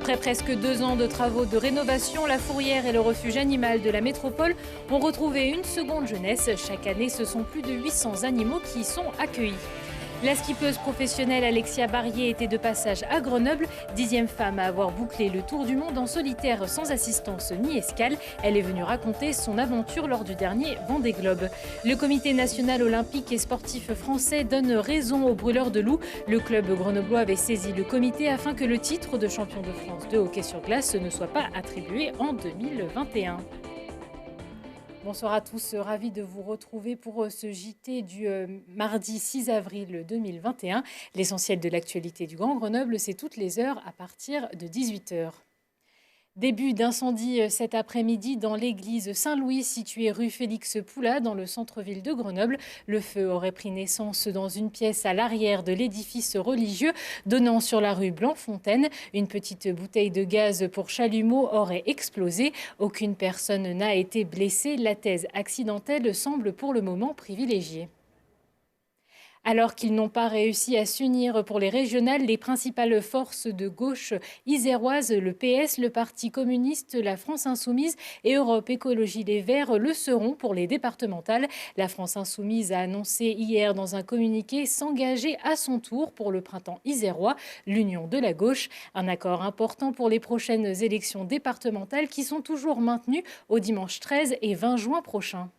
Après presque 2 ans de travaux de rénovation, la fourrière et le refuge animal de la métropole ont retrouvé une seconde jeunesse. Chaque année, ce sont plus de 800 animaux qui y sont accueillis. La skippeuse professionnelle Alexia Barrier était de passage à Grenoble, 10e femme à avoir bouclé le tour du monde en solitaire sans assistance ni escale. Elle est venue raconter son aventure lors du dernier Vendée Globe. Le Comité national olympique et sportif français donne raison aux brûleurs de loups. Le club grenoblois avait saisi le comité afin que le titre de champion de France de hockey sur glace ne soit pas attribué en 2021. Bonsoir à tous, ravi de vous retrouver pour ce JT du mardi 6 avril 2021. L'essentiel de l'actualité du Grand Grenoble, c'est toutes les heures à partir de 18h. Début d'incendie cet après-midi dans l'église Saint-Louis située rue Félix Poulat dans le centre-ville de Grenoble. Le feu aurait pris naissance dans une pièce à l'arrière de l'édifice religieux donnant sur la rue Blanc-Fontaine. Une petite bouteille de gaz pour chalumeau aurait explosé. Aucune personne n'a été blessée. La thèse accidentelle semble pour le moment privilégiée. Alors qu'ils n'ont pas réussi à s'unir pour les régionales, les principales forces de gauche iséroises, le PS, le Parti communiste, la France insoumise et Europe Écologie Les Verts le seront pour les départementales. La France insoumise a annoncé hier dans un communiqué s'engager à son tour pour le printemps isérois, l'union de la gauche. Un accord important pour les prochaines élections départementales qui sont toujours maintenues au dimanche 13 et 20 juin prochains.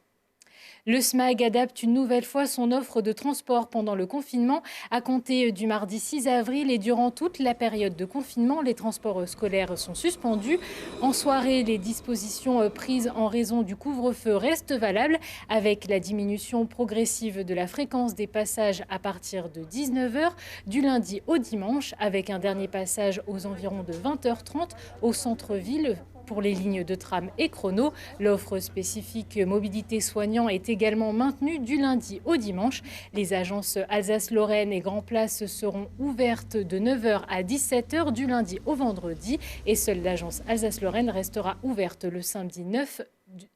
Le SMAG adapte une nouvelle fois son offre de transport pendant le confinement. À compter du mardi 6 avril et durant toute la période de confinement, les transports scolaires sont suspendus. En soirée, les dispositions prises en raison du couvre-feu restent valables avec la diminution progressive de la fréquence des passages à partir de 19h du lundi au dimanche avec un dernier passage aux environs de 20h30 au centre-ville. Pour les lignes de tram et chrono, l'offre spécifique mobilité soignant est également maintenue du lundi au dimanche. Les agences Alsace-Lorraine et Grand Place seront ouvertes de 9h à 17h du lundi au vendredi et seule l'agence Alsace-Lorraine restera ouverte le samedi 9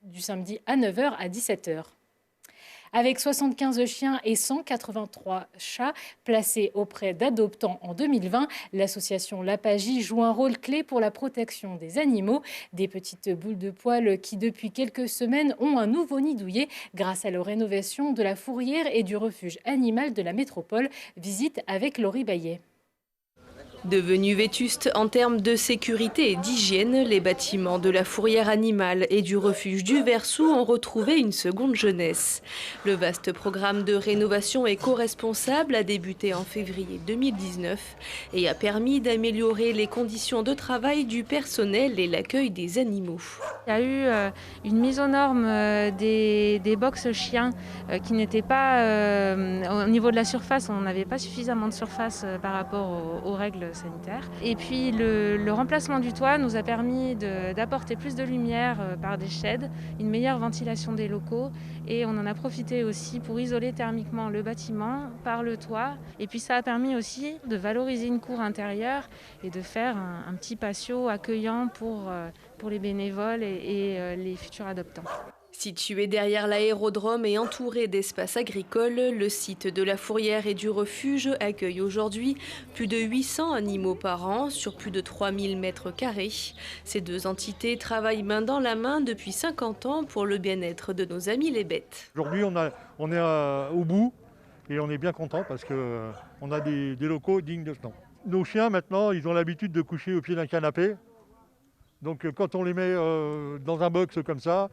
du samedi à 9h à 17h. Avec 75 chiens et 183 chats placés auprès d'adoptants en 2020, l'association L'Apagie joue un rôle clé pour la protection des animaux. Des petites boules de poils qui, depuis quelques semaines, ont un nouveau nid douillet grâce à la rénovation de la fourrière et du refuge animal de la métropole. Visite avec Laurie Baillet. Devenus vétustes en termes de sécurité et d'hygiène, les bâtiments de la fourrière animale et du refuge du Versou ont retrouvé une seconde jeunesse. Le vaste programme de rénovation éco-responsable a débuté en février 2019 et a permis d'améliorer les conditions de travail du personnel et l'accueil des animaux. Il y a eu une mise aux normes des box chiens qui n'étaient pas au niveau de la surface, on n'avait pas suffisamment de surface par rapport aux règles sanitaires. Et puis le remplacement du toit nous a permis d'apporter plus de lumière par des sheds, une meilleure ventilation des locaux et on en a profité aussi pour isoler thermiquement le bâtiment par le toit. Et puis ça a permis aussi de valoriser une cour intérieure et de faire un petit patio accueillant pour les bénévoles et les futurs adoptants. Situé derrière l'aérodrome et entouré d'espaces agricoles, le site de la fourrière et du refuge accueille aujourd'hui plus de 800 animaux par an sur plus de 3000 mètres carrés. Ces deux entités travaillent main dans la main depuis 50 ans pour le bien-être de nos amis les bêtes. Aujourd'hui, on est au bout et on est bien content parce qu'on a des locaux dignes de ce nom. Nos chiens, maintenant, ils ont l'habitude de coucher au pied d'un canapé. Donc quand on les met dans un box comme ça,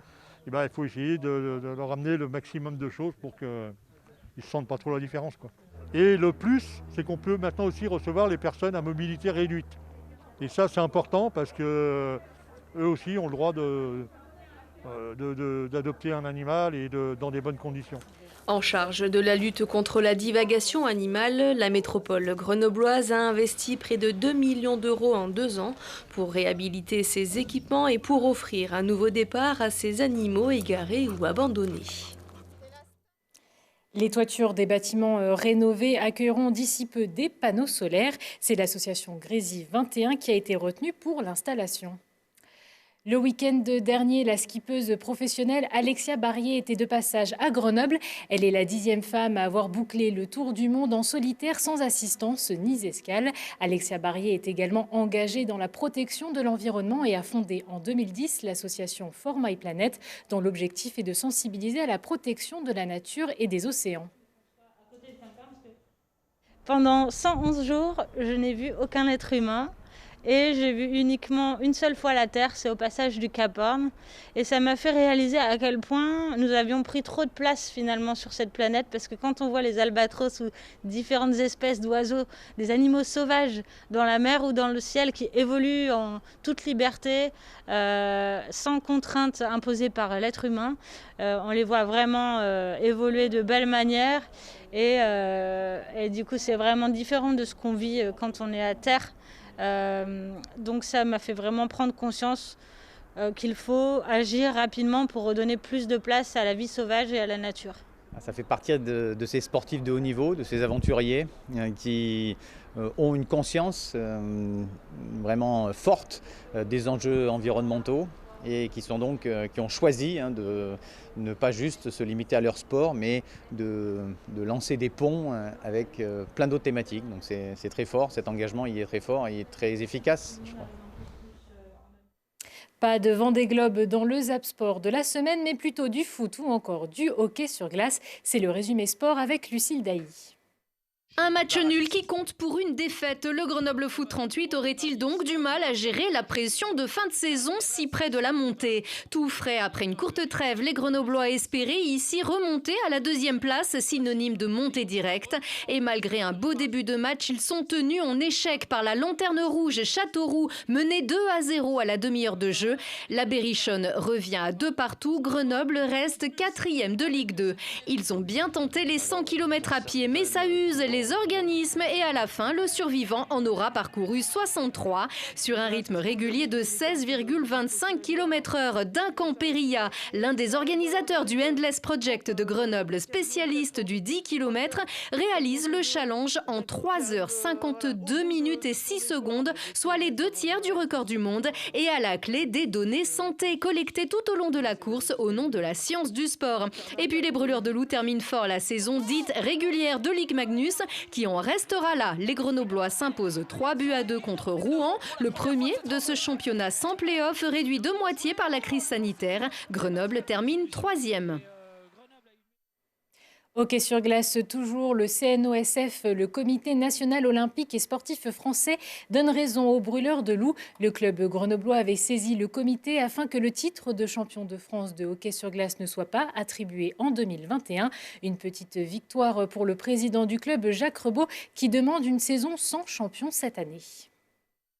eh ben, il faut essayer de leur amener le maximum de choses pour qu'ils ne sentent pas trop la différence, quoi. Et le plus, c'est qu'on peut maintenant aussi recevoir les personnes à mobilité réduite. Et ça, c'est important parce qu'eux aussi ont le droit d'adopter un animal et dans des bonnes conditions. En charge de la lutte contre la divagation animale, la métropole grenobloise a investi près de 2 millions d'euros en 2 ans pour réhabiliter ses équipements et pour offrir un nouveau départ à ces animaux égarés ou abandonnés. Les toitures des bâtiments rénovés accueilleront d'ici peu des panneaux solaires. C'est l'association Grésy 21 qui a été retenue pour l'installation. Le week-end dernier, la skippeuse professionnelle Alexia Barrier était de passage à Grenoble. Elle est la 10e femme à avoir bouclé le tour du monde en solitaire sans assistance ni escale. Alexia Barrier est également engagée dans la protection de l'environnement et a fondé en 2010 l'association For My Planet, dont l'objectif est de sensibiliser à la protection de la nature et des océans. Pendant 111 jours, je n'ai vu aucun être humain. Et j'ai vu uniquement une seule fois la Terre, c'est au passage du Cap Horn. Et ça m'a fait réaliser à quel point nous avions pris trop de place finalement sur cette planète. Parce que quand on voit les albatros ou différentes espèces d'oiseaux, des animaux sauvages dans la mer ou dans le ciel qui évoluent en toute liberté, sans contraintes imposées par l'être humain, on les voit vraiment évoluer de belle manière. Et du coup, c'est vraiment différent de ce qu'on vit quand on est à Terre. Donc ça m'a fait vraiment prendre conscience qu'il faut agir rapidement pour redonner plus de place à la vie sauvage et à la nature. Ça fait partie de ces sportifs de haut niveau, de ces aventuriers qui ont une conscience vraiment forte des enjeux environnementaux et qui ont choisi de ne pas juste se limiter à leur sport, mais de lancer des ponts avec plein d'autres thématiques. Donc c'est très fort, cet engagement il est très fort et il est très efficace, je crois. Pas de Vendée Globe dans le Zap Sport de la semaine, mais plutôt du foot ou encore du hockey sur glace. C'est le résumé sport avec Lucille Dailly. Un match nul qui compte pour une défaite. Le Grenoble Foot 38 aurait-il donc du mal à gérer la pression de fin de saison si près de la montée? Tout frais après une courte trêve, les Grenoblois espéraient ici remonter à la 2e place, synonyme de montée directe. Et malgré un beau début de match, ils sont tenus en échec par la Lanterne Rouge Châteauroux, menée 2-0 à la demi-heure de jeu. La Berrichonne revient à 2 partout. Grenoble reste 4e de Ligue 2. Ils ont bien tenté les 100 km à pied, mais ça use les organismes et à la fin, le survivant en aura parcouru 63 sur un rythme régulier de 16,25 km/h. Duncan Périlla, l'un des organisateurs du Endless Project de Grenoble, spécialiste du 10 km, réalise le challenge en 3h52 minutes et 6 secondes, soit les 2/3 du record du monde, et à la clé des données santé collectées tout au long de la course au nom de la science du sport. Et puis les Brûleurs de Loup terminent fort la saison dite régulière de Ligue Magnus, qui en restera là. Les Grenoblois s'imposent 3-2 contre Rouen, le premier de ce championnat sans play-off, réduit de moitié par la crise sanitaire. Grenoble termine 3e. Hockey sur glace toujours, le CNOSF, le Comité national olympique et sportif français, donne raison aux Brûleurs de Loup. Le club grenoblois avait saisi le comité afin que le titre de champion de France de hockey sur glace ne soit pas attribué en 2021. Une petite victoire pour le président du club, Jacques Rebaud, qui demande une saison sans champion cette année.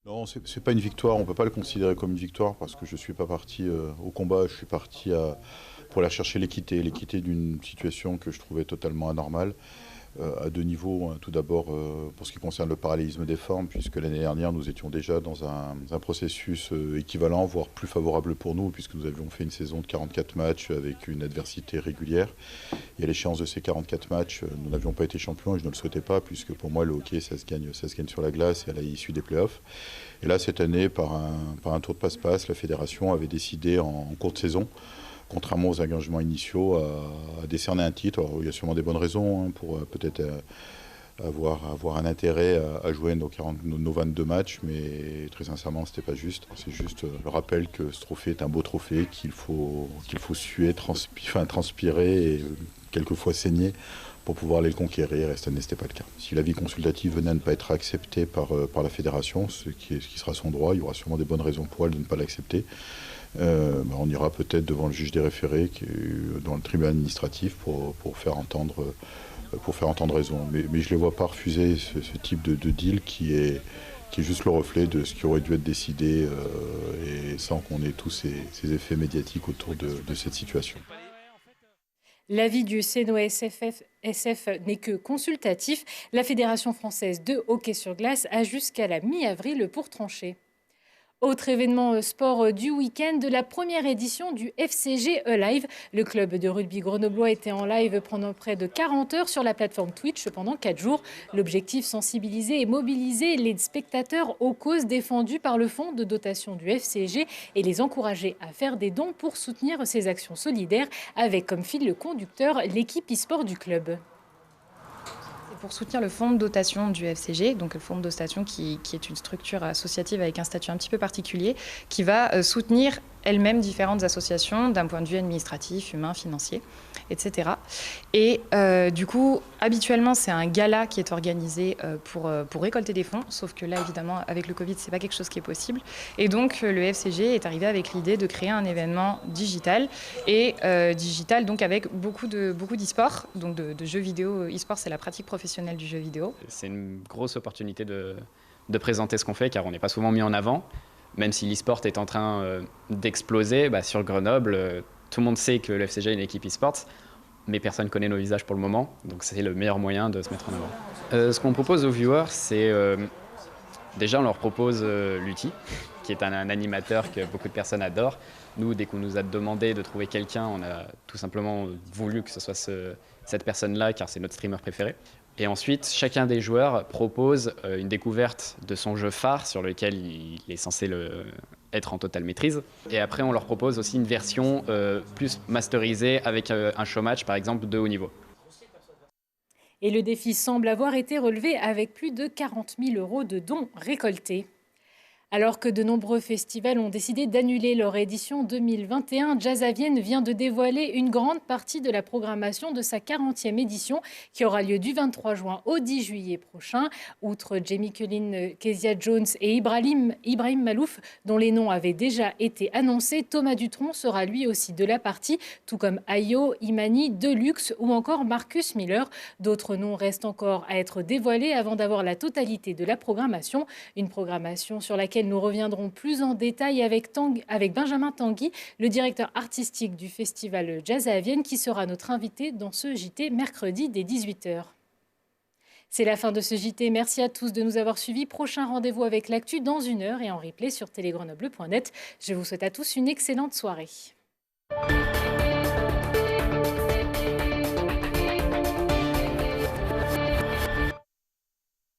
Non, c'est pas une victoire, on ne peut pas le considérer comme une victoire parce que je ne suis pas parti au combat, je suis parti pour aller chercher l'équité d'une situation que je trouvais totalement anormale, à 2 niveaux. Tout d'abord, pour ce qui concerne le parallélisme des formes, puisque l'année dernière, nous étions déjà dans un processus équivalent, voire plus favorable pour nous, puisque nous avions fait une saison de 44 matchs avec une adversité régulière. Et à l'échéance de ces 44 matchs, nous n'avions pas été champions et je ne le souhaitais pas, puisque pour moi, le hockey, ça se gagne sur la glace et à l'issue des playoffs. Et là, cette année, par un tour de passe-passe, la fédération avait décidé en cours de saison, contrairement aux engagements initiaux, à décerner un titre. Alors, il y a sûrement des bonnes raisons pour peut-être avoir un intérêt à jouer nos 22 matchs, mais très sincèrement, ce n'était pas juste. C'est juste le rappel que ce trophée est un beau trophée, qu'il faut suer, transpirer et quelquefois saigner pour pouvoir aller le conquérir, et cette année, ce n'était pas le cas. Si l'avis consultatif venait à ne pas être accepté par la fédération, ce qui sera son droit, il y aura sûrement des bonnes raisons pour elle de ne pas l'accepter. On ira peut-être devant le juge des référés, dans le tribunal administratif, pour faire entendre raison. Mais je ne les vois pas refuser ce type de deal qui est juste le reflet de ce qui aurait dû être décidé, et sans qu'on ait tous ces effets médiatiques autour de cette situation. L'avis du CNOSF n'est que consultatif. La Fédération française de hockey sur glace a jusqu'à la mi-avril pour trancher. Autre événement sport du week-end, la première édition du FCG Alive. Le club de rugby grenoblois était en live pendant près de 40 heures sur la plateforme Twitch pendant 4 jours. L'objectif, sensibiliser et mobiliser les spectateurs aux causes défendues par le fonds de dotation du FCG et les encourager à faire des dons pour soutenir ces actions solidaires avec comme fil conducteur l'équipe e-sport du club. Pour soutenir le fonds de dotation du FCG, donc le fonds de dotation qui est une structure associative avec un statut un petit peu particulier, qui va soutenir elle-même différentes associations d'un point de vue administratif, humain, financier, etc. Et du coup, habituellement, c'est un gala qui est organisé pour récolter des fonds, sauf que là, évidemment, avec le Covid, c'est pas quelque chose qui est possible. Et donc, le FCG est arrivé avec l'idée de créer un événement digital, et digital donc avec beaucoup d'e-sport, donc de jeux vidéo. E-sport, c'est la pratique professionnelle du jeu vidéo. C'est une grosse opportunité de présenter ce qu'on fait, car on n'est pas souvent mis en avant. Même si l'e-sport est en train d'exploser, sur Grenoble, tout le monde sait que le FCG est une équipe e-sport, mais personne ne connaît nos visages pour le moment, donc c'est le meilleur moyen de se mettre en avant. Ce qu'on propose aux viewers, c'est déjà on leur propose Lutti, qui est un animateur que beaucoup de personnes adorent. Nous, dès qu'on nous a demandé de trouver quelqu'un, on a tout simplement voulu que ce soit cette personne-là, car c'est notre streamer préféré. Et ensuite, chacun des joueurs propose une découverte de son jeu phare sur lequel il est censé être en totale maîtrise. Et après, on leur propose aussi une version plus masterisée avec un showmatch, par exemple, de haut niveau. Et le défi semble avoir été relevé avec plus de 40 000 € de dons récoltés. Alors que de nombreux festivals ont décidé d'annuler leur édition 2021, Jazz à Vienne vient de dévoiler une grande partie de la programmation de sa 40e édition qui aura lieu du 23 juin au 10 juillet prochain. Outre Jamie Cullin, Kezia Jones et Ibrahim Malouf, dont les noms avaient déjà été annoncés, Thomas Dutronc sera lui aussi de la partie, tout comme Ayo, Imani, Deluxe ou encore Marcus Miller. D'autres noms restent encore à être dévoilés avant d'avoir la totalité de la programmation. Une programmation sur laquelle nous reviendrons plus en détail avec Benjamin Tanguy, le directeur artistique du festival Jazz à Vienne, qui sera notre invité dans ce JT mercredi dès 18 h. C'est la fin de ce JT. Merci à tous de nous avoir suivis. Prochain rendez-vous avec l'actu dans 1 heure et en replay sur télégrenoble.net. Je vous souhaite à tous une excellente soirée.